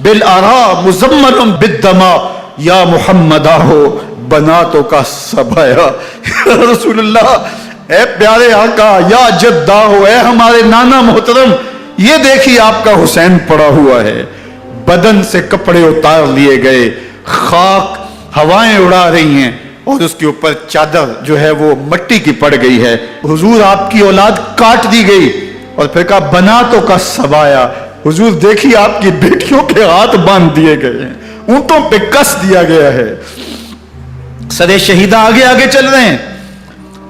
بالآراء مزمل بالدماء، یا محمد آہو بناتوں کا سبایا. یا رسول اللہ، اے پیارے آقا، یا جدہ ہو، اے ہمارے نانا محترم، یہ دیکھیے آپ کا حسین پڑا ہوا ہے. بدن سے کپڑے اتار لیے گئے، خاک ہوائیں اڑا رہی ہیں، اور اس کے اوپر چادر جو ہے وہ مٹی کی پڑ گئی ہے. حضور آپ کی اولاد کاٹ دی گئی، اور پھر کہا بناتوں کا سبایا. حضور دیکھیے آپ کی بیٹیوں کے ہاتھ باندھ دیے گئے ہیں، اونٹوں پہ کس دیا گیا ہے. سر شہیدہ آگے آگے چل رہے ہیں،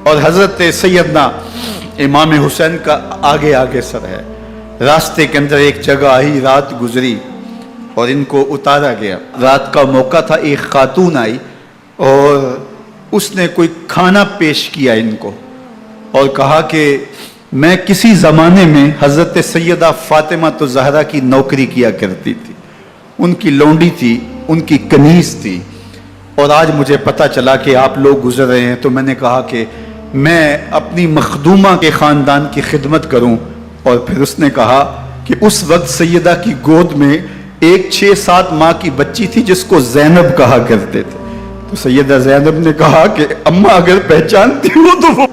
اور حضرت سیدنا امام حسین کا آگے آگے سر ہے. راستے کے اندر ایک جگہ آئی، رات گزری اور ان کو اتارا گیا. رات کا موقع تھا، ایک خاتون آئی اور اس نے کوئی کھانا پیش کیا ان کو، اور کہا کہ میں کسی زمانے میں حضرت سیدہ فاطمہ تو زہرا کی نوکری کیا کرتی تھی، ان کی لونڈی تھی، ان کی کنیز تھی، اور آج مجھے پتا چلا کہ آپ لوگ گزر رہے ہیں، تو میں نے کہا کہ میں اپنی مخدومہ کے خاندان کی خدمت کروں. اور پھر اس نے کہا کہ اس وقت سیدہ کی گود میں ایک 6-7 ماہ کی بچی تھی جس کو زینب کہا کرتے تھے. تو سیدہ زینب نے کہا کہ اماں اگر پہچانتی ہو تو وہ